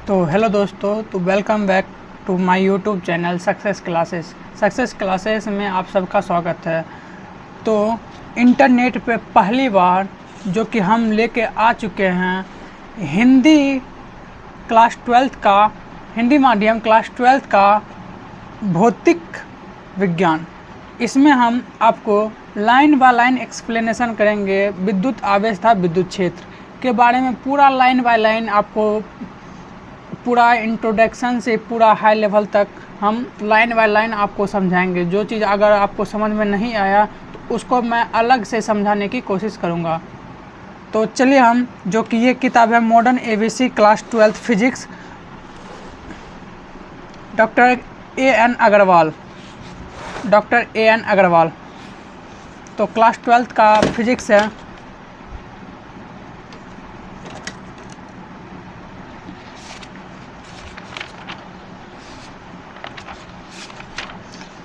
तो हेलो दोस्तों, तो welcome back to my YouTube channel success classes में आप सबका स्वागत है। तो इंटरनेट पे पहली बार जो कि हम लेके आ चुके हैं हिंदी क्लास 12th का, हिंदी माध्यम क्लास 12th का भौतिक विज्ञान। इसमें हम आपको लाइन बाय लाइन एक्सप्लेनेशन करेंगे। विद्युत आवेश था विद्युत क्षेत्र के बारे में पूरा लाइन बाय लाइन आपको पूरा इंट्रोडक्शन से पूरा हाई लेवल तक हम लाइन बाय लाइन आपको समझाएंगे। जो चीज़ अगर आपको समझ में नहीं आया तो उसको मैं अलग से समझाने की कोशिश करूँगा। तो चलिए हम, जो कि ये किताब है modern ABC class 12th physics, doctor A N Agrawal. तो क्लास 12th का फिजिक्स है।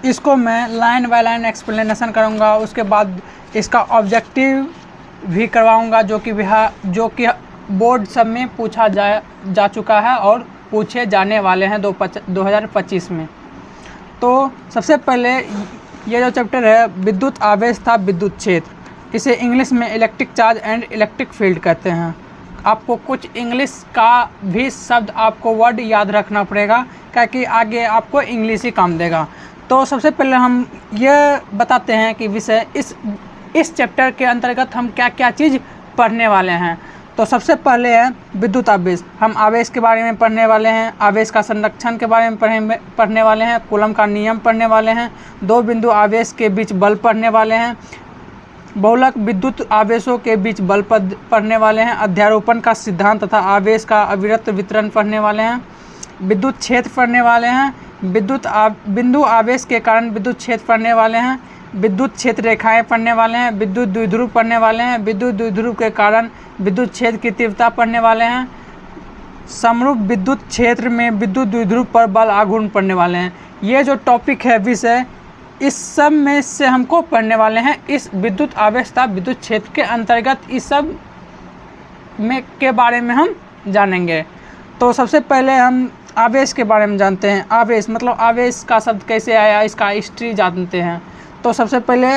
इसको मैं लाइन बाय लाइन एक्सप्लेनेशन करूँगा। उसके बाद इसका ऑब्जेक्टिव भी करवाऊँगा, जो कि बोर्ड सब में पूछा जा चुका है और पूछे जाने वाले हैं 2025 में। तो सबसे पहले ये जो चैप्टर है विद्युत आवेश था विद्युत क्षेत्र, इसे इंग्लिश में electric charge and electric field कहते हैं। आपको कुछ इंग्लिश का भी शब्द आपको वर्ड याद रखना पड़ेगा, क्योंकि आगे आपको इंग्लिश ही काम देगा। तो सबसे पहले हम ये बताते हैं कि विषय इस चैप्टर के अंतर्गत हम क्या क्या चीज़ पढ़ने वाले हैं। तो सबसे पहले है विद्युत आवेश। हम आवेश के बारे में पढ़ने वाले हैं, आवेश का संरक्षण के बारे में पढ़ने वाले हैं, कूलम का नियम पढ़ने वाले हैं, दो बिंदु आवेश के बीच बल पढ़ने वाले हैं, बहुलक विद्युत आवेशों के बीच बल पढ़ने वाले हैं, अध्यारोपण का सिद्धांत तथा आवेश का अविरत वितरण पढ़ने वाले हैं, विद्युत क्षेत्र पढ़ने वाले हैं, बिंदु आवेश के कारण विद्युत क्षेत्र पढ़ने वाले हैं, विद्युत क्षेत्र रेखाएं पढ़ने वाले हैं, विद्युत द्विध्रुव पढ़ने वाले हैं, विद्युत द्विध्रुव के कारण विद्युत क्षेत्र की तीव्रता पढ़ने वाले हैं, समरूप विद्युत क्षेत्र में विद्युत द्विध्रुव पर बल आघूर्ण पढ़ने वाले हैं। ये जो टॉपिक है विषय, इस सब में से हमको पढ़ने वाले हैं। इस विद्युत आवेश तथा विद्युत क्षेत्र के अंतर्गत इस सब में के बारे में हम जानेंगे। तो सबसे पहले हम आवेश के बारे में जानते हैं। आवेश मतलब आवेश का शब्द कैसे आया, इसका हिस्ट्री जानते हैं। तो सबसे पहले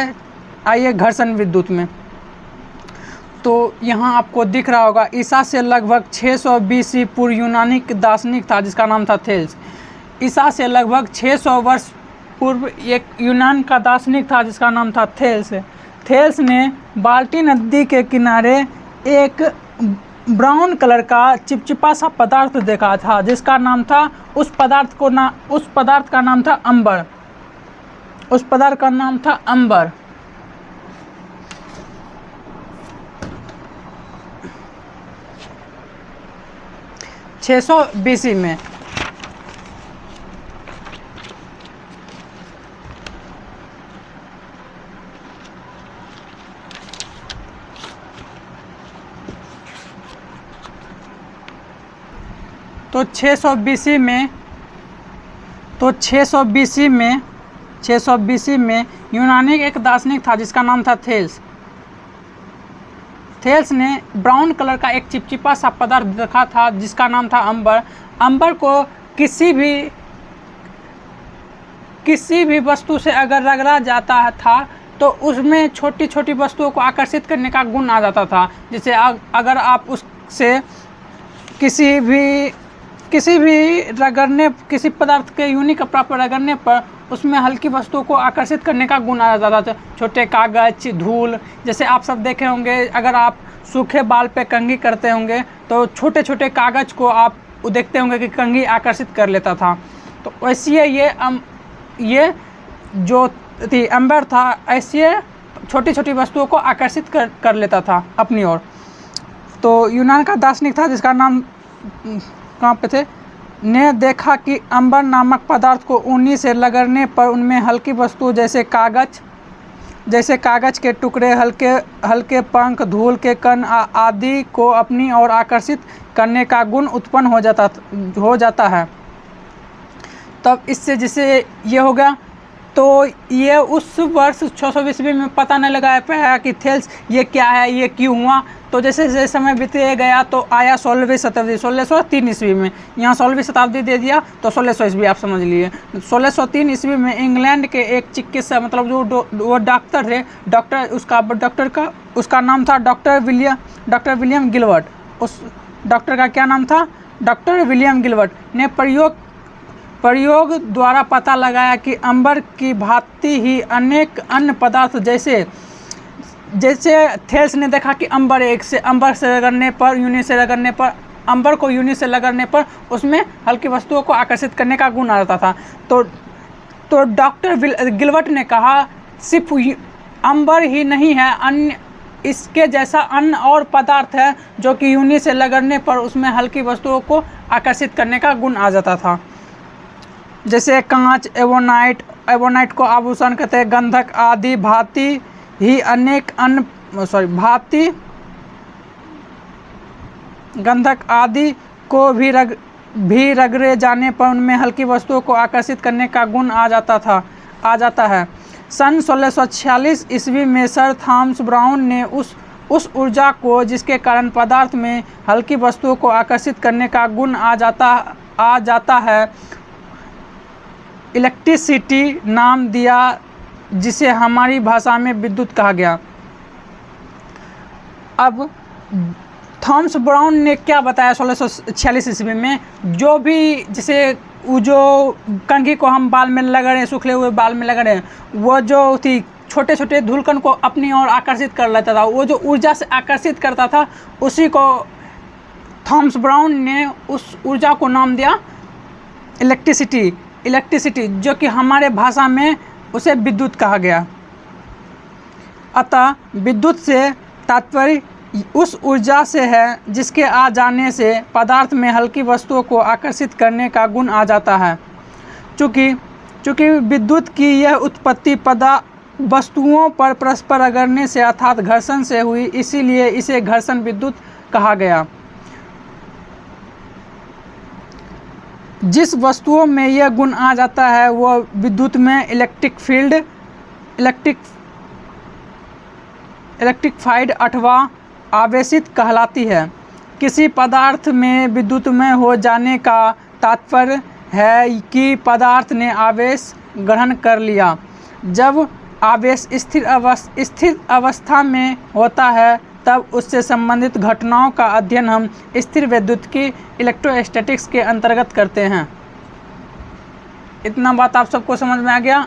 आइए घर्षण विद्युत में। तो यहाँ आपको दिख रहा होगा, ईसा से लगभग 600 BC पूर्व यूनानी दार्शनिक था जिसका नाम था थेल्स। ईसा से लगभग 600 वर्ष पूर्व एक यूनान का दार्शनिक था जिसका नाम था थेल्स। थेल्स ने बाल्टी नदी के किनारे एक ब्राउन कलर का चिपचिपा सा पदार्थ देखा था जिसका नाम था, उस पदार्थ का नाम था अंबर। उस पदार्थ का नाम था अंबर। छह सौ BC में। तो 600 BC में यूनानी एक दार्शनिक था जिसका नाम था थेल्स। थेल्स ने ब्राउन कलर का एक चिपचिपा सा पदार्थ देखा था जिसका नाम था अंबर। अंबर को किसी भी वस्तु से अगर रगड़ा जाता था तो उसमें छोटी छोटी वस्तुओं को आकर्षित करने का गुण आ जाता था। जैसे अगर आप उससे किसी पदार्थ के यूनी कपड़ा पर रगड़ने पर उसमें हल्की वस्तुओं को आकर्षित करने का गुण आ जाता था। छोटे कागज, धूल, जैसे आप सब देखे होंगे, अगर आप सूखे बाल पे कंघी करते होंगे तो छोटे छोटे कागज को आप देखते होंगे कि कंघी आकर्षित कर लेता था। तो वैसे ये जो थी अंबर था, ऐसे छोटी छोटी वस्तुओं को आकर्षित कर लेता था अपनी ओर। तो यूनान का दार्शनिक था जिसका नाम कहाँ पे थे, ने देखा कि अंबर नामक पदार्थ को ऊनी से रगड़ने पर उनमें हल्की वस्तु जैसे कागज के टुकड़े, हल्के पंख, धूल के कण आदि को अपनी ओर आकर्षित करने का गुण उत्पन्न हो जाता है। तब इससे जिसे ये हो गया तो ये उस वर्ष 600 ईस्वी में पता नहीं लगा पाया कि थेल्स ये क्या है, ये क्यों हुआ। तो जैसे जैसे समय बीते गया तो आया 16वीं शताब्दी, 1603 ईस्वी में। यहाँ 16वीं शताब्दी दे दिया तो 1600 ईस्वी आप समझ लिए। 1603 ईस्वी में इंग्लैंड के एक चिकित्सक, मतलब जो वो डॉक्टर थे, उसका नाम था डॉक्टर विलियम गिलबर्ट। उस डॉक्टर का क्या नाम था? डॉक्टर विलियम गिलबर्ट ने प्रयोग द्वारा पता लगाया कि अंबर की भांति ही अनेक अन्य पदार्थ जैसे थेल्स ने देखा कि अंबर से रगड़ने पर अंबर को यूनि से रगड़ने पर उसमें हल्की वस्तुओं को आकर्षित करने का गुण आ जाता था। तो डॉक्टर गिलबर्ट ने कहा सिर्फ अंबर ही नहीं है, अन्य इसके जैसा अन्य और पदार्थ है जो कि यूनि से रगड़ने पर उसमें हल्की वस्तुओं को आकर्षित करने का गुण आ जाता था। जैसे कांच, एवोनाइट को आभूषण कहते हैं, गंधक आदि भांति ही अनेक अन्य गंधक आदि को भी रगड़े जाने पर उनमें हल्की वस्तुओं को आकर्षित करने का गुण आ जाता है। सन 1646 ईस्वी में सर थॉमस ब्राउन ने उस ऊर्जा को जिसके कारण पदार्थ में हल्की वस्तुओं को आकर्षित करने का गुण आ जाता है इलेक्ट्रिसिटी नाम दिया, जिसे हमारी भाषा में विद्युत कहा गया। अब थॉमस ब्राउन ने क्या बताया 1646 ईस्वी में? जो भी जैसे जो कंघी को हम बाल में लगा रहे हैं, सूखे हुए बाल में लगा रहे हैं, वो जो थी छोटे छोटे धूलकण को अपनी ओर आकर्षित कर लेता था, वो जो ऊर्जा से आकर्षित करता था उसी को थॉमस ब्राउन ने उस ऊर्जा को नाम दिया इलेक्ट्रिसिटी, जो कि हमारे भाषा में उसे विद्युत कहा गया। अतः विद्युत से तात्पर्य उस ऊर्जा से है जिसके आ जाने से पदार्थ में हल्की वस्तुओं को आकर्षित करने का गुण आ जाता है। चूँकि विद्युत की यह उत्पत्ति वस्तुओं पर परस्पर रगड़ने से अर्थात घर्षण से हुई, इसीलिए इसे घर्षण विद्युत कहा गया। जिस वस्तुओं में यह गुण आ जाता है वह विद्युत में इलेक्ट्रिफाइड अथवा आवेशित कहलाती है। किसी पदार्थ में विद्युतमय हो जाने का तात्पर्य है कि पदार्थ ने आवेश ग्रहण कर लिया। जब आवेश स्थिर अवस्था में होता है तब उससे संबंधित घटनाओं का अध्ययन हम स्थिर विद्युतिकी इलेक्ट्रोस्टैटिक्स के अंतर्गत करते हैं। इतना बात आप सबको समझ में आ गया।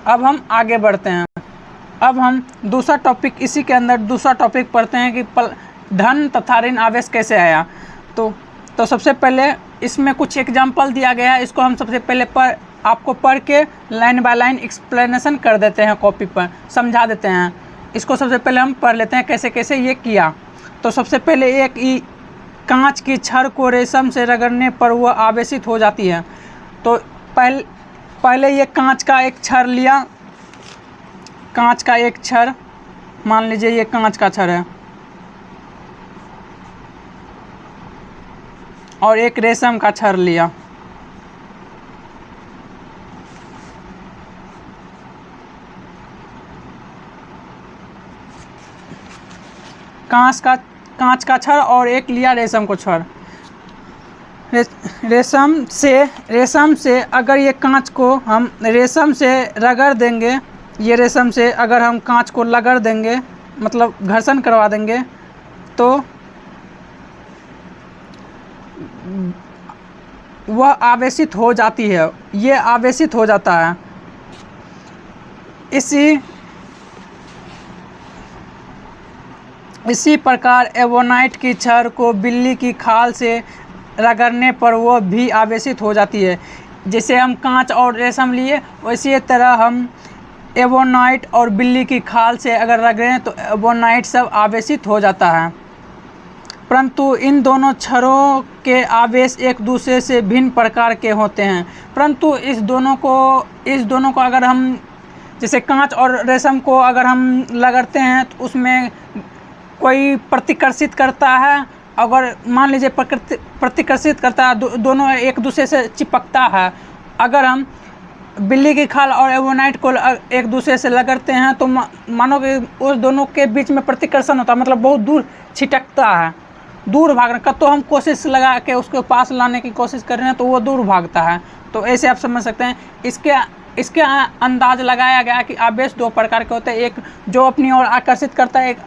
अब हम आगे बढ़ते हैं। अब हम दूसरा टॉपिक, इसी के अंदर दूसरा टॉपिक पढ़ते हैं कि धन तथा ऋण आवेश कैसे आया। तो सबसे पहले इसमें कुछ एग्जाम्पल दिया गया है, इसको हम सबसे पहले आपको पढ़ के लाइन बाय लाइन एक्सप्लेनेशन कर देते हैं, कॉपी पर समझा देते हैं। इसको सबसे पहले हम पढ़ लेते हैं कैसे कैसे ये किया। तो सबसे पहले एक कांच की छड़ को रेशम से रगड़ने पर वह आवेशित हो जाती है। तो पहले ये कांच का एक छड़ लिया, कांच का एक छड़, मान लीजिए ये कांच का छड़ है, और एक रेशम का छड़ लिया। कांच का छड़ और एक लिया रेशम को छड़। रेशम से अगर ये कांच को हम रेशम से रगड़ देंगे, ये रेशम से अगर हम कांच को रगड़ देंगे, मतलब घर्षण करवा देंगे, तो वह आवेशित हो जाती है, ये आवेशित हो जाता है। इसी प्रकार एवोनाइट की छड़ को बिल्ली की खाल से रगड़ने पर वह भी आवेशित हो जाती है। जैसे हम कांच और रेशम लिए, वैसी तरह हम एवोनाइट और बिल्ली की खाल से अगर रगड़ें तो एवोनाइट सब आवेशित हो जाता है। परंतु इन दोनों छड़ों के आवेश एक दूसरे से भिन्न प्रकार के होते हैं। परंतु इस दोनों को अगर हम, जैसे कांच और रेशम को अगर हम रगड़ते हैं तो उसमें कोई प्रतिकर्षित करता है अगर मान लीजिए प्रतिकर्षित करता है, दोनों एक दूसरे से चिपकता है। अगर हम बिल्ली की खाल और एवोनाइट को एक दूसरे से लगते हैं तो मानो कि उस दोनों के बीच में प्रतिकर्षण होता है, मतलब बहुत दूर छिटकता है, दूर भागना का। तो हम कोशिश लगा के उसके पास लाने की कोशिश कर रहे हैं तो वो दूर भागता है। तो ऐसे आप समझ सकते हैं। इसके अंदाज लगाया गया कि आवेश दो प्रकार के होते हैं, एक जो अपनी ओर आकर्षित करता है, एक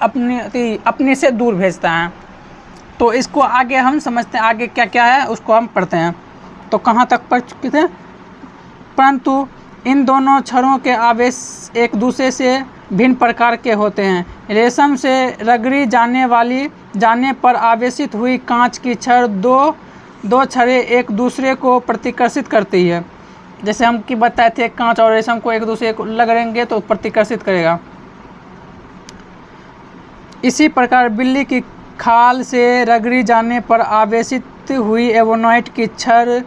अपने से दूर भेजता है। तो इसको आगे हम समझते हैं, आगे क्या क्या है उसको हम पढ़ते हैं। तो कहाँ तक पढ़ चुके थे? परंतु इन दोनों क्षणों के आवेश एक दूसरे से भिन्न प्रकार के होते हैं। रेशम से रगड़ी जाने पर आवेशित हुई कांच की छड़ दो छड़ें एक दूसरे को प्रतिकर्षित करती है। जैसे हम कि बताए थे, कांच और रेशम को एक दूसरे को लगेंगे तो प्रतिकर्षित करेगा। इसी प्रकार बिल्ली की खाल से रगड़ी जाने पर आवेशित हुई एवोनाइट की छड़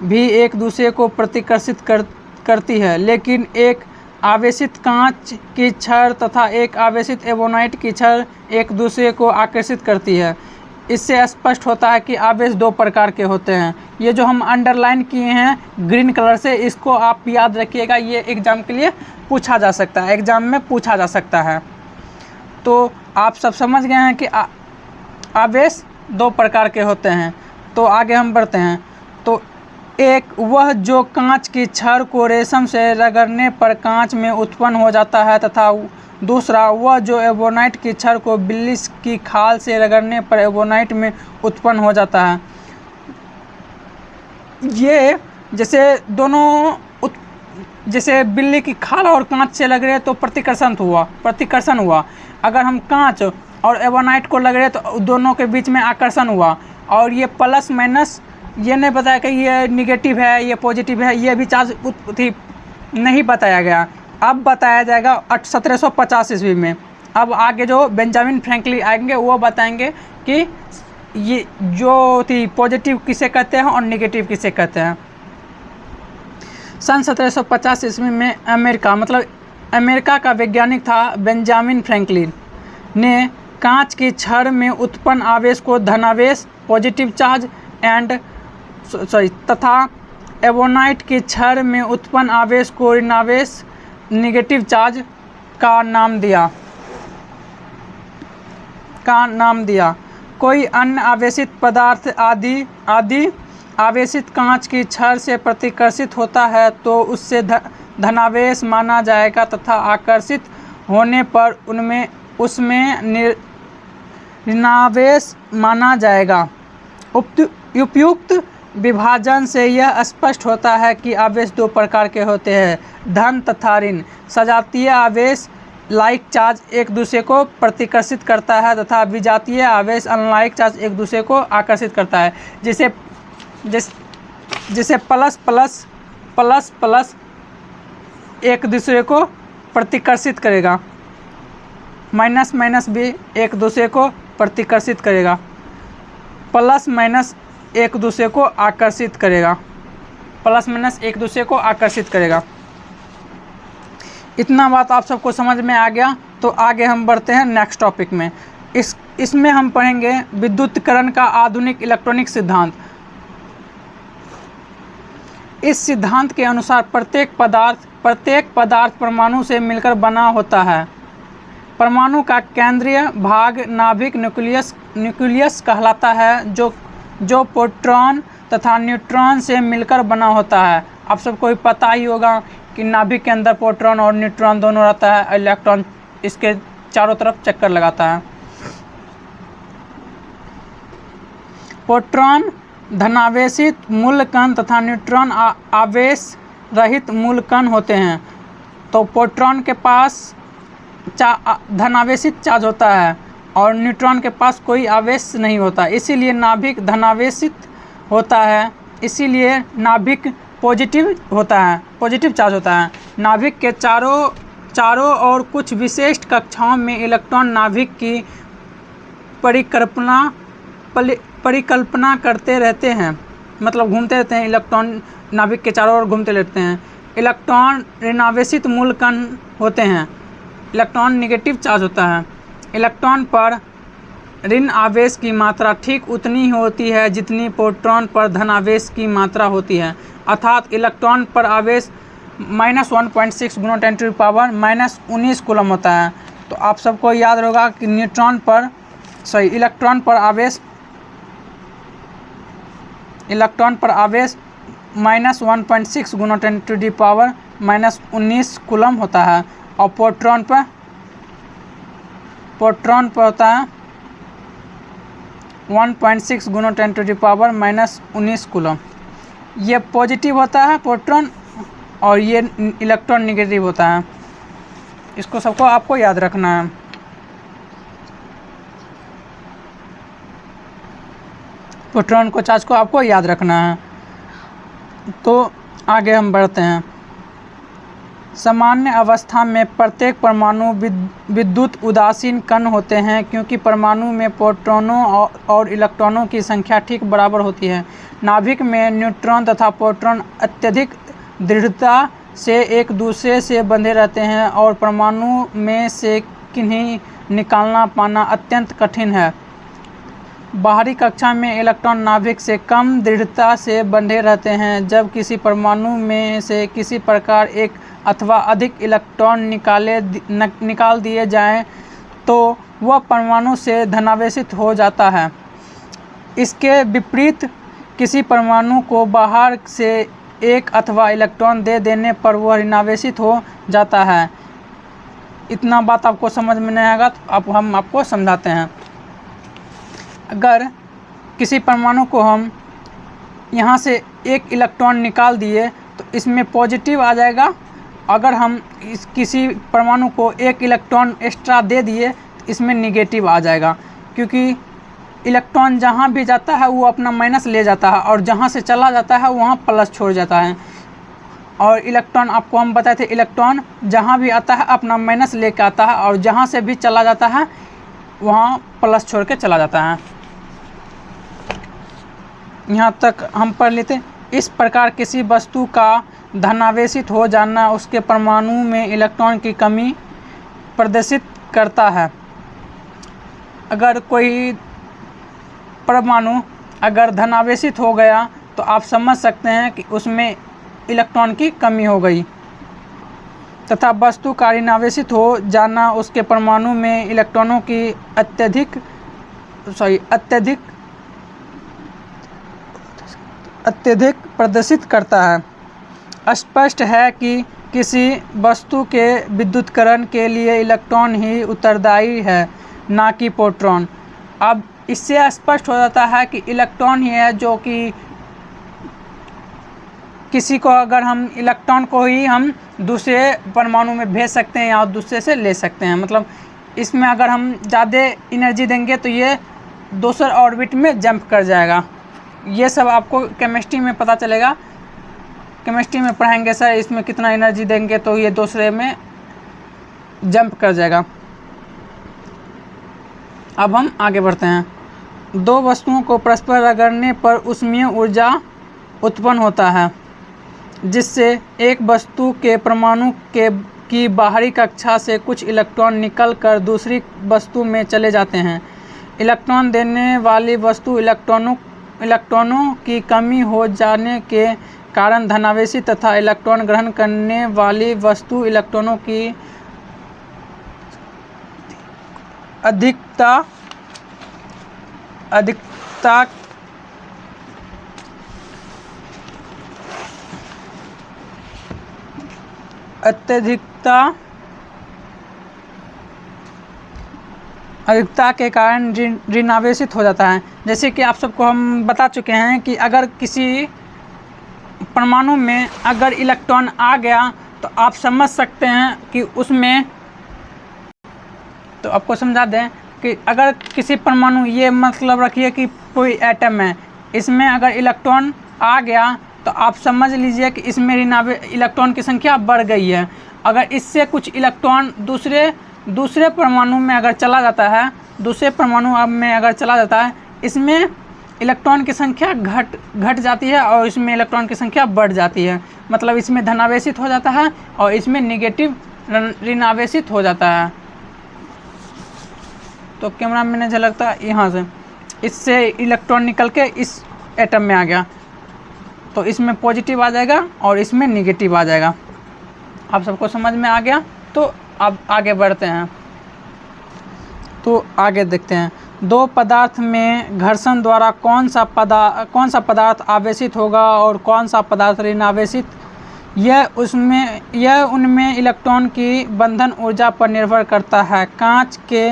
भी एक दूसरे को प्रतिकर्षित करती है, लेकिन एक आवेशित कांच की छड़ तथा एक आवेशित एवोनाइट की छड़ एक दूसरे को आकर्षित करती है। इससे स्पष्ट होता है कि आवेश दो प्रकार के होते हैं। ये जो हम अंडरलाइन किए हैं ग्रीन कलर से, इसको आप याद रखिएगा, ये एग्ज़ाम के लिए पूछा जा सकता है, एग्ज़ाम में पूछा जा सकता है। तो आप सब समझ गए हैं कि आवेश दो प्रकार के होते हैं। तो आगे हम बढ़ते हैं। तो एक वह जो कांच की छड़ को रेशम से रगड़ने पर कांच में उत्पन्न हो जाता है, तथा दूसरा वह जो एवोनाइट की छड़ को बिल्ली की खाल से रगड़ने पर एवोनाइट में उत्पन्न हो जाता है। ये जैसे बिल्ली की खाल और कांच से लग रहे तो प्रतिकर्षण हुआ। अगर हम कांच और एवोनाइट को लग रहे तो दोनों के बीच में आकर्षण हुआ। और ये प्लस माइनस, ये नहीं बताया कि ये निगेटिव है ये पॉजिटिव है, ये भी चार्ज नहीं बताया गया। अब बताया जाएगा 1750 ईस्वी में। अब आगे जो बेंजामिन फ्रैंकलिन आएंगे वो बताएंगे कि ये जो थी पॉजिटिव किसे कहते हैं और निगेटिव किसे कहते हैं। सन 1750 ईस्वी में अमेरिका का वैज्ञानिक था बेंजामिन फ्रैंकलिन ने कांच की छड़ में उत्पन्न आवेश को धनावेश पॉजिटिव चार्ज तथा एवोनाइट की छड़ में उत्पन्न आवेश को ऋणावेश निगेटिव चार्ज का नाम दिया। कोई अन्य आवेशित पदार्थ आदि आवेशित कांच की छड़ से प्रतिकर्षित होता है तो उससे धनावेश माना जाएगा, तथा आकर्षित होने पर उसमें ऋणावेश माना जाएगा। उपयुक्त विभाजन से यह स्पष्ट होता है कि आवेश दो प्रकार के होते हैं, धन तथा ऋण। सजातीय आवेश लाइक चार्ज एक दूसरे को प्रतिकर्षित करता है, तथा विजातीय आवेश अनलाइक चार्ज एक दूसरे को आकर्षित करता है। जैसे प्लस प्लस एक दूसरे को प्रतिकर्षित करेगा, माइनस माइनस भी एक दूसरे को प्रतिकर्षित करेगा, प्लस माइनस एक दूसरे को आकर्षित करेगा, इतना बात आप सबको समझ में आ गया। तो आगे हम बढ़ते हैं नेक्स्ट टॉपिक में। इसमें हम पढ़ेंगे विद्युतीकरण का आधुनिक इलेक्ट्रॉनिक सिद्धांत। इस सिद्धांत के अनुसार प्रत्येक पदार्थ परमाणु से मिलकर बना होता है। परमाणु का केंद्रीय भाग नाभिक न्यूक्लियस कहलाता है, जो प्रोटॉन तथा न्यूट्रॉन से मिलकर बना होता है। आप सबको भी पता ही होगा कि नाभिक के अंदर प्रोटॉन और न्यूट्रॉन दोनों रहता है, इलेक्ट्रॉन इसके चारों तरफ चक्कर लगाता है। प्रोटॉन धनावेशित मूल कण तथा न्यूट्रॉन आवेश रहित मूल कण होते हैं। तो प्रोटॉन के पास धनावेशित चार्ज होता है और न्यूट्रॉन के पास कोई आवेश नहीं होता, इसीलिए नाभिक धनावेशित होता है, इसीलिए नाभिक पॉजिटिव चार्ज होता है। नाभिक के चारों और कुछ विशिष्ट कक्षाओं में इलेक्ट्रॉन नाभिक की परिकल्पना करते रहते हैं, मतलब घूमते रहते हैं। इलेक्ट्रॉन नाभिक के चारों ओर घूमते रहते हैं। इलेक्ट्रॉन ऋणावेशित मूल कण होते हैं। इलेक्ट्रॉन निगेटिव चार्ज होता है। इलेक्ट्रॉन पर ऋण आवेश की मात्रा ठीक उतनी ही होती है जितनी प्रोटॉन पर धन आवेश की मात्रा होती है, अर्थात इलेक्ट्रॉन पर आवेश -1.6 × 10⁻⁻19 कूलम होता है। तो आप सबको याद होगा कि इलेक्ट्रॉन पर आवेश -1.6 × 10⁻⁻19 कूलम होता है और प्रोटॉन पर होता है 1.6 × 10⁻⁻19 कूलम। ये पॉजिटिव होता है प्रोटॉन और ये इलेक्ट्रॉन नेगेटिव होता है। इसको सबको आपको याद रखना है। प्रोटॉन को चार्ज को आपको याद रखना है। तो आगे हम बढ़ते हैं। सामान्य अवस्था में प्रत्येक परमाणु विद्युत उदासीन कण होते हैं क्योंकि परमाणु में प्रोटॉनों और इलेक्ट्रॉनों की संख्या ठीक बराबर होती है। नाभिक में न्यूट्रॉन तथा प्रोटॉन अत्यधिक दृढ़ता से एक दूसरे से बंधे रहते हैं और परमाणु में से किन्हीं निकालना पाना अत्यंत कठिन है। बाहरी कक्षा में इलेक्ट्रॉन नाभिक से कम दृढ़ता से बंधे रहते हैं। जब किसी परमाणु में से किसी प्रकार एक अथवा अधिक इलेक्ट्रॉन निकाल दिए जाएं तो वह परमाणु से धनावेशित हो जाता है। इसके विपरीत किसी परमाणु को बाहर से एक अथवा इलेक्ट्रॉन दे देने पर वह ऋणावेशित हो जाता है। इतना बात आपको समझ में नहीं आएगा तो अब हम आपको समझाते हैं। अगर किसी परमाणु को हम यहाँ से एक इलेक्ट्रॉन निकाल दिए तो इसमें पॉजिटिव आ जाएगा। अगर हम किसी परमाणु को एक इलेक्ट्रॉन एक्स्ट्रा दे दिए तो इसमें निगेटिव आ जाएगा, क्योंकि इलेक्ट्रॉन जहाँ भी जाता है वो अपना माइनस ले जाता है और जहाँ से चला जाता है वहाँ प्लस छोड़ जाता है। और इलेक्ट्रॉन आपको हम बताए थे, इलेक्ट्रॉन जहाँ भी आता है अपना माइनस लेके आता है और जहाँ से भी चला जाता है वहाँ प्लस छोड़ के चला जाता है। यहाँ तक हम पढ़ लेते। इस प्रकार किसी वस्तु का धनावेशित हो जाना उसके परमाणु में इलेक्ट्रॉन की कमी प्रदर्शित करता है। अगर कोई परमाणु अगर धनावेशित हो गया तो आप समझ सकते हैं कि उसमें इलेक्ट्रॉन की कमी हो गई, तथा वस्तु का ऋणावेशित हो जाना उसके परमाणु में इलेक्ट्रॉनों की अत्यधिक प्रदर्शित करता है। स्पष्ट है कि किसी वस्तु के विद्युतीकरण के लिए इलेक्ट्रॉन ही उत्तरदायी है, ना कि प्रोटॉन। अब इससे स्पष्ट हो जाता है कि इलेक्ट्रॉन ही है जो कि किसी को अगर हम इलेक्ट्रॉन को ही हम दूसरे परमाणु में भेज सकते हैं या दूसरे से ले सकते हैं। मतलब इसमें अगर हम ज़्यादा एनर्जी देंगे तो ये दूसरे ऑर्बिट में जंप कर जाएगा। ये सब आपको केमिस्ट्री में पता चलेगा। केमिस्ट्री में पढ़ाएंगे सर इसमें कितना एनर्जी देंगे तो ये दूसरे में जंप कर जाएगा। अब हम आगे बढ़ते हैं। दो वस्तुओं को परस्पर रगड़ने पर ऊष्मीय ऊर्जा उत्पन्न होता है, जिससे एक वस्तु के परमाणु की बाहरी कक्षा से कुछ इलेक्ट्रॉन निकलकर दूसरी वस्तु में चले जाते हैं। इलेक्ट्रॉन देने वाली वस्तु इलेक्ट्रॉनों की कमी हो जाने के कारण धनावेशित तथा इलेक्ट्रॉन ग्रहण करने वाली वस्तु इलेक्ट्रॉनों की अधिकता के कारण ऋणावेशित हो जाता है। जैसे कि आप सबको हम बता चुके हैं कि अगर किसी परमाणु में अगर इलेक्ट्रॉन आ गया तो आप समझ सकते हैं कि उसमें, तो आपको समझा दें कि अगर किसी परमाणु, ये मतलब रखिए कि कोई एटम है, इसमें अगर इलेक्ट्रॉन आ गया तो आप समझ लीजिए कि इसमें इलेक्ट्रॉन की संख्या बढ़ गई है। अगर इससे कुछ इलेक्ट्रॉन दूसरे परमाणु में अगर चला जाता है, इसमें इलेक्ट्रॉन की संख्या घट जाती है और इसमें इलेक्ट्रॉन की संख्या बढ़ जाती है। मतलब इसमें धनावेशित हो जाता है और इसमें निगेटिव ऋणावेशित हो जाता है। तो कैमरा में नहीं झलकता, यहाँ से इससे इलेक्ट्रॉन निकल के इस एटम में आ गया, तो इसमें पॉजिटिव आ जाएगा और इसमें निगेटिव आ जाएगा। आप सबको समझ में आ गया? तो अब आगे बढ़ते हैं, तो आगे देखते हैं। दो पदार्थ में घर्षण द्वारा कौन सा पदार्थ आवेशित होगा और कौन सा पदार्थ ऋण आवेशित, यह उनमें इलेक्ट्रॉन की बंधन ऊर्जा पर निर्भर करता है। कांच के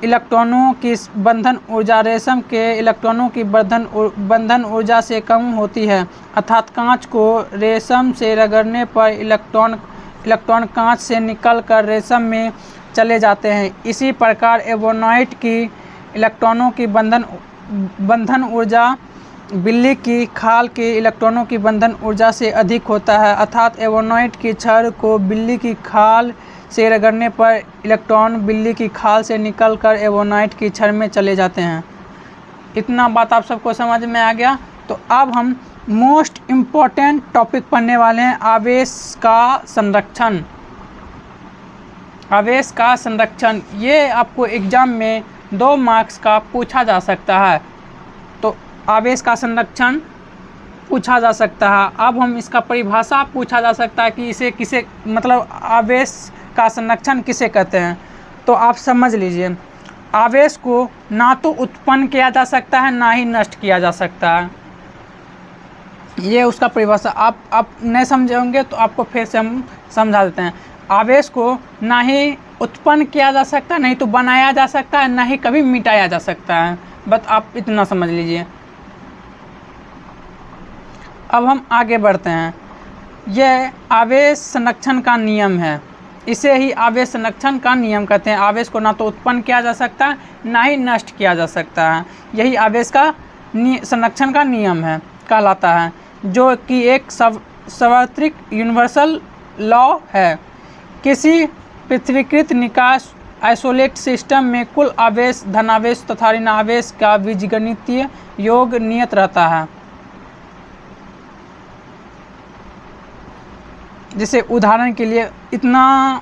इलेक्ट्रॉनों की बंधन ऊर्जा रेशम के इलेक्ट्रॉनों की बंधन ऊर्जा से कम होती है, अर्थात कांच को रेशम से रगड़ने पर इलेक्ट्रॉन कांच से निकलकर रेशम में चले जाते हैं। इसी प्रकार एवोनाइट की इलेक्ट्रॉनों की बंधन ऊर्जा बिल्ली की खाल के इलेक्ट्रॉनों की बंधन ऊर्जा से अधिक होता है, अर्थात एवोनाइट की छड़ को बिल्ली की खाल से रगड़ने पर इलेक्ट्रॉन बिल्ली की खाल से निकलकर एवोनाइट की छड़ में चले जाते हैं। इतना बात आप सबको समझ में आ गया? तो अब हम मोस्ट इम्पॉर्टेंट टॉपिक पढ़ने वाले हैं, आवेश का संरक्षण। आवेश का संरक्षण ये आपको एग्जाम में 2 मार्क्स का पूछा जा सकता है, तो आवेश का संरक्षण पूछा जा सकता है। अब हम इसका परिभाषा पूछा जा सकता है कि इसे किसे, मतलब आवेश का संरक्षण किसे कहते हैं। तो आप समझ लीजिए, आवेश को ना तो उत्पन्न किया जा सकता है ना ही नष्ट किया जा सकता है, ये उसका परिभाषा। आप नहीं समझे होंगे तो आपको फिर से हम समझा देते हैं। आवेश को ना ही उत्पन्न किया जा सकता है, नहीं तो बनाया जा सकता है, ना ही कभी मिटाया जा सकता है, बस आप इतना समझ लीजिए। अब हम आगे बढ़ते हैं। यह आवेश संरक्षण का नियम है, इसे ही आवेश संरक्षण का नियम कहते हैं। आवेश को ना तो उत्पन्न किया जा सकता है ना ही नष्ट किया जा सकता है, यही आवेश का संरक्षण का नियम है कहलाता है, जो कि एक सार्वत्रिक यूनिवर्सल लॉ है। किसी पृथ्वीकृत निकाय आइसोलेट सिस्टम में कुल आवेश, धनावेश तथा ऋणावेश का बीजगणितीय योग नियत रहता है। जैसे उदाहरण के लिए इतना,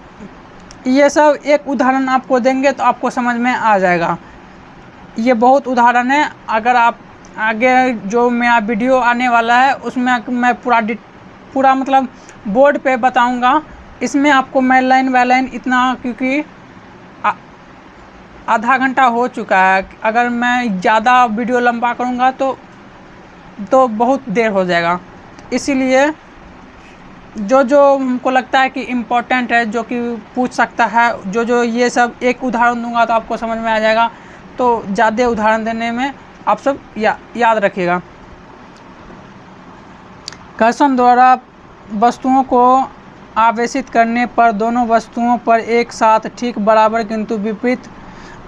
ये सब एक उदाहरण आपको देंगे तो आपको समझ में आ जाएगा। ये बहुत उदाहरण है, अगर आप आगे जो मेरा वीडियो आने वाला है उसमें मैं पूरा मतलब बोर्ड पे बताऊंगा। इसमें आपको मैं लाइन बाय लाइन इतना, क्योंकि आधा घंटा हो चुका है, अगर मैं ज़्यादा वीडियो लंबा करूंगा तो बहुत देर हो जाएगा। इसीलिए जो हमको लगता है कि इम्पोर्टेंट है, जो कि पूछ सकता है, जो ये सब एक उदाहरण दूंगा तो आपको समझ में आ जाएगा। तो ज़्यादा उदाहरण देने में आप सब याद रखिएगा। घर्षण द्वारा वस्तुओं को आवेशित करने पर दोनों वस्तुओं पर एक साथ ठीक बराबर किंतु विपरीत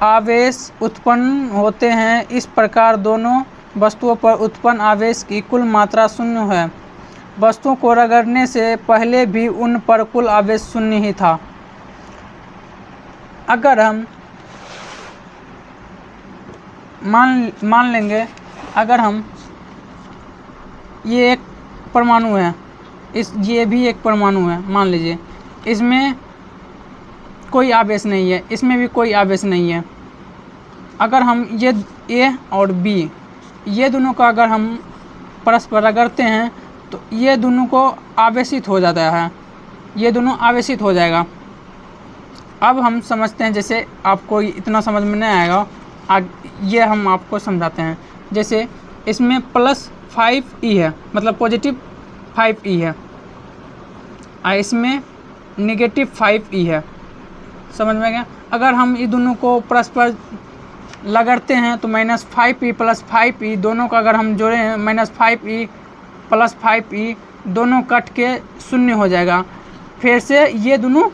आवेश उत्पन्न होते हैं। इस प्रकार दोनों वस्तुओं पर उत्पन्न आवेश की कुल मात्रा शून्य है। वस्तुओं को रगड़ने से पहले भी उन पर कुल आवेश शून्य ही था। अगर हम मान लेंगे, अगर हम, ये एक परमाणु है, ये भी एक परमाणु है, मान लीजिए, इसमें कोई आवेश नहीं है, इसमें भी कोई आवेश नहीं है। अगर हम ये A और B, ये दोनों का अगर हम परस्पर रगड़ते हैं तो ये दोनों को आवेशित हो जाता है, ये दोनों आवेशित हो जाएगा। अब हम समझते हैं, जैसे आपको इतना समझ में नहीं आएगा, ये हम आपको समझाते हैं। जैसे इसमें +5E है, मतलब पॉजिटिव 5E है, और इसमें -5E है, समझ में गया। अगर हम ये दोनों को परस्पर रगड़ते हैं तो -5E + 5E दोनों का अगर हम जोड़े हैं, -5E + 5E दोनों कट के शून्य हो जाएगा। फिर से ये दोनों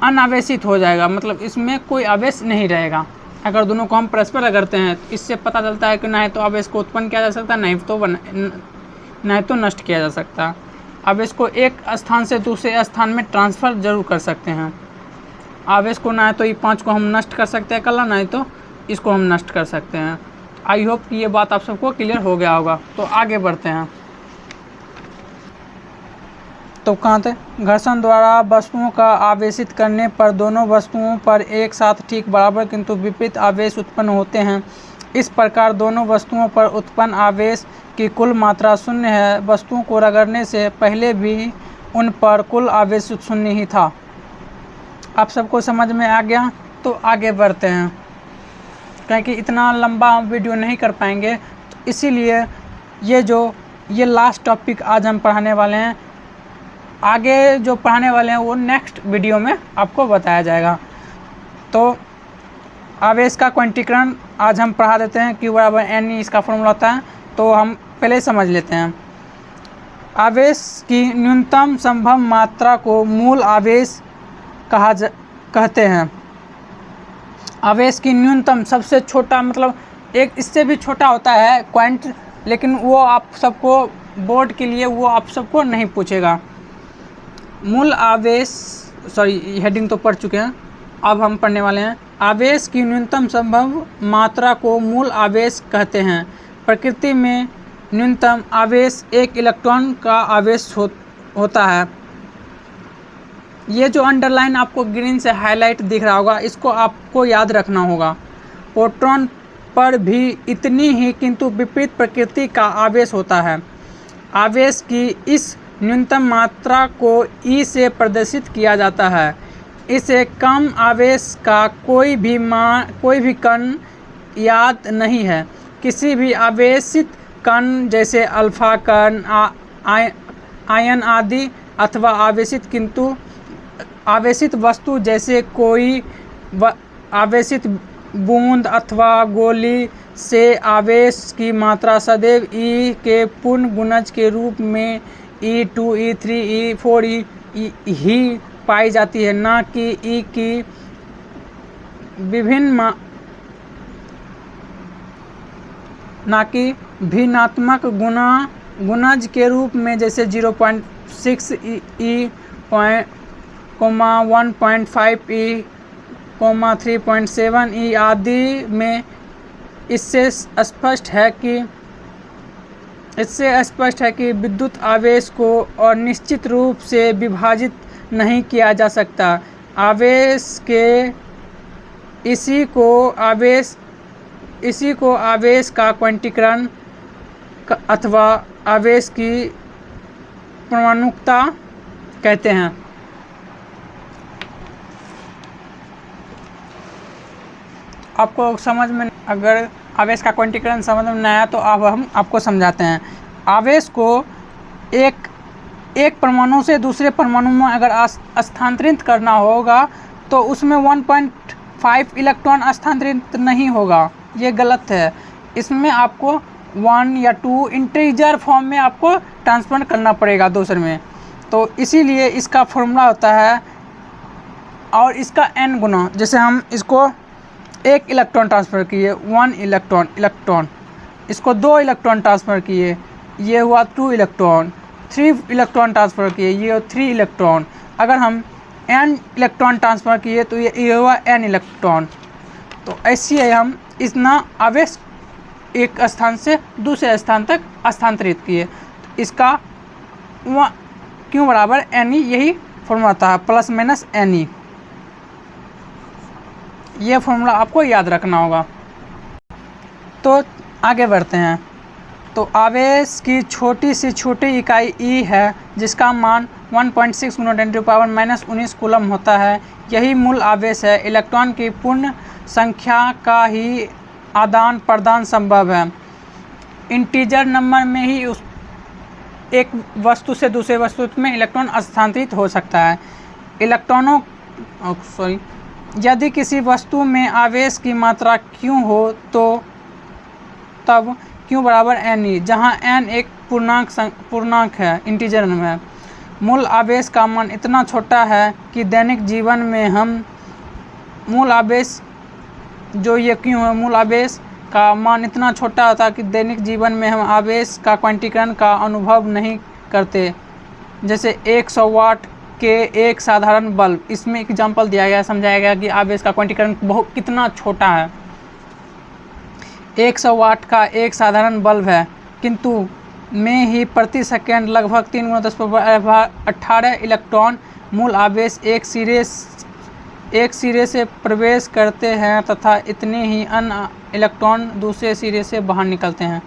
अनावेशित हो जाएगा, मतलब इसमें कोई आवेश नहीं रहेगा। अगर दोनों को हम परस्पर रगड़ते हैं, इससे पता चलता है कि ना तो आवेश को उत्पन्न किया जा सकता है, नहीं तो नष्ट किया जा सकता है। आवेश को एक स्थान से दूसरे स्थान में ट्रांसफ़र जरूर कर सकते हैं। आवेश को ना तो ये 5 को हम नष्ट कर सकते हैं कल, नहीं तो इसको हम नष्ट कर सकते हैं। आई होप कि ये बात आप सबको क्लियर हो गया होगा। तो आगे बढ़ते हैं। तो कहते घर्षण द्वारा वस्तुओं का आवेशित करने पर दोनों वस्तुओं पर एक साथ ठीक बराबर किंतु विपरीत आवेश उत्पन्न होते हैं। इस प्रकार दोनों वस्तुओं पर उत्पन्न आवेश की कुल मात्रा शून्य है। वस्तुओं को रगड़ने से पहले भी उन पर कुल आवेश शून्य ही था। आप सबको समझ में आ गया? तो आगे बढ़ते हैं, क्योंकि इतना लंबा वीडियो नहीं कर पाएंगे, तो इसीलिए ये लास्ट टॉपिक आज हम पढ़ाने वाले हैं। आगे जो पढ़ाने वाले हैं वो नेक्स्ट वीडियो में आपको बताया जाएगा। तो आवेश का क्वांटीकरण आज हम पढ़ा देते हैं। Q बराबर NE इसका फॉर्मूला होता है, तो हम पहले समझ लेते हैं। आवेश की न्यूनतम संभव मात्रा को मूल आवेश कहते हैं। आवेश की न्यूनतम सबसे छोटा मतलब एक इससे भी छोटा होता है क्वांट, लेकिन वो आप सबको बोर्ड के लिए वो आप सबको नहीं पूछेगा। मूल आवेश, सॉरी हेडिंग तो पढ़ चुके हैं, अब हम पढ़ने वाले हैं। आवेश की न्यूनतम संभव मात्रा को मूल आवेश कहते हैं। प्रकृति में न्यूनतम आवेश एक इलेक्ट्रॉन का आवेश होता है। ये जो अंडरलाइन आपको ग्रीन से हाईलाइट दिख रहा होगा, इसको आपको याद रखना होगा। प्रोटॉन पर भी इतनी ही किंतु विपरीत प्रकृति का आवेश होता है। आवेश की इस न्यूनतम मात्रा को E से प्रदर्शित किया जाता है। इसे कम आवेश का कोई भी कण याद नहीं है। किसी भी आवेशित कण जैसे अल्फा कण, आयन आदि अथवा आवेशित वस्तु जैसे कोई आवेशित बूंद अथवा गोली से आवेश की मात्रा सदैव E के पूर्ण गुणज के रूप में E2, E3, E4 ही पाई जाती है, ना कि E की भिन्नात्मक गुणज के रूप में, जैसे 0.6 E, 1.5 E, 3.7 E आदि में। इससे स्पष्ट है कि विद्युत आवेश को और निश्चित रूप से विभाजित नहीं किया जा सकता। आवेश के इसी को आवेश का क्वांटीकरण अथवा आवेश की परमाणुकता कहते हैं। आपको समझ में, अगर आवेश का क्वांटीकरण समझ में नहीं आया तो अब हम आपको समझाते हैं। आवेश को एक परमाणु से दूसरे परमाणु में अगर स्थानांतरित करना होगा तो उसमें 1.5 इलेक्ट्रॉन स्थानांतरित नहीं होगा, ये गलत है। इसमें आपको 1 या 2 इंटीजर फॉर्म में आपको ट्रांसफर करना पड़ेगा दूसरे में। तो इसीलिए इसका फॉर्मूला होता है और इसका n गुना। जैसे हम इसको एक इलेक्ट्रॉन ट्रांसफ़र किए 1 इलेक्ट्रॉन, इसको 2 इलेक्ट्रॉन ट्रांसफ़र किए, ये हुआ 2 इलेक्ट्रॉन, 3 इलेक्ट्रॉन ट्रांसफ़र किए, ये 3 इलेक्ट्रॉन। अगर हम n इलेक्ट्रॉन ट्रांसफ़र किए तो ये हुआ n इलेक्ट्रॉन। तो ऐसे ही हम इतना आवेश एक स्थान से दूसरे स्थान तक स्थानांतरित किए। तो इसका Q बराबर NE यही फॉर्मूला था, प्लस माइनस NE। ये फॉर्मूला आपको याद रखना होगा। तो आगे बढ़ते हैं। तो आवेश की छोटी से छोटी इकाई E है, जिसका मान 1.6 × 10⁻⁻19 कूलम होता है। यही मूल आवेश है। इलेक्ट्रॉन की पूर्ण संख्या का ही आदान प्रदान संभव है। इंटीजर नंबर में ही एक वस्तु से दूसरे वस्तु में इलेक्ट्रॉन स्थानांतरित हो सकता है। यदि किसी वस्तु में आवेश की मात्रा Q हो तो तब Q बराबर NE, जहाँ N एक पूर्णांक है, इंटीजर में है। मूल आवेश का मान इतना छोटा है कि दैनिक जीवन में हम मूल आवेश जो ये Q है, मूल आवेश का मान इतना छोटा होता है कि दैनिक जीवन में हम आवेश का क्वांटीकरण का अनुभव नहीं करते। जैसे 100 वाट के एक साधारण बल्ब, इसमें एग्जाम्पल दिया गया, समझाया गया कि आवेश का क्वांटीकरण कितना छोटा है। 100 वाट का एक साधारण बल्ब है, किंतु में ही प्रति सेकंड लगभग 3 × 10⁻18 इलेक्ट्रॉन मूल आवेश एक सिरे से प्रवेश करते हैं तथा इतने ही अन्य इलेक्ट्रॉन दूसरे सिरे से बाहर निकलते हैं।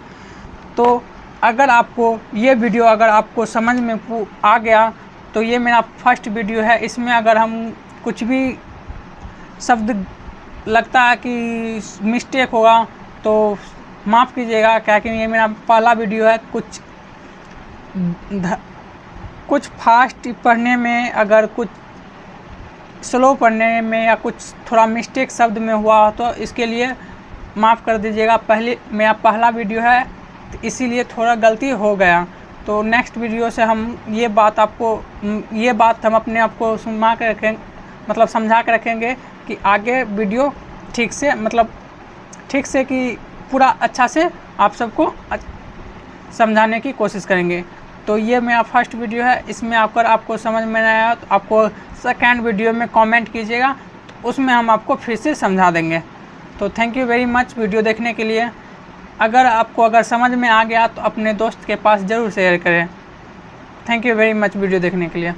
तो अगर आपको ये वीडियो अगर आपको समझ में आ गया तो ये मेरा फर्स्ट वीडियो है। इसमें अगर हम कुछ भी शब्द लगता है कि मिस्टेक होगा तो माफ़ कीजिएगा, क्या कि ये मेरा पहला वीडियो है। कुछ फास्ट पढ़ने में, अगर कुछ स्लो पढ़ने में या कुछ थोड़ा मिस्टेक शब्द में हुआ तो इसके लिए माफ़ कर दीजिएगा। मेरा पहला वीडियो है तो इसीलिए थोड़ा गलती हो गया। तो नेक्स्ट वीडियो से हम ये बात हम अपने आप को सुना के रखेंगे, मतलब समझा के रखेंगे कि आगे वीडियो ठीक से कि पूरा अच्छा से आप सबको समझाने की कोशिश करेंगे। तो ये मेरा फर्स्ट वीडियो है। इसमें आपको समझ में नहीं आया तो आपको सेकेंड वीडियो में कमेंट कीजिएगा, तो उसमें हम आपको फिर से समझा देंगे। तो thank you very much video देखने के लिए। अगर समझ में आ गया तो अपने दोस्त के पास ज़रूर शेयर करें। Thank you very much video देखने के लिए।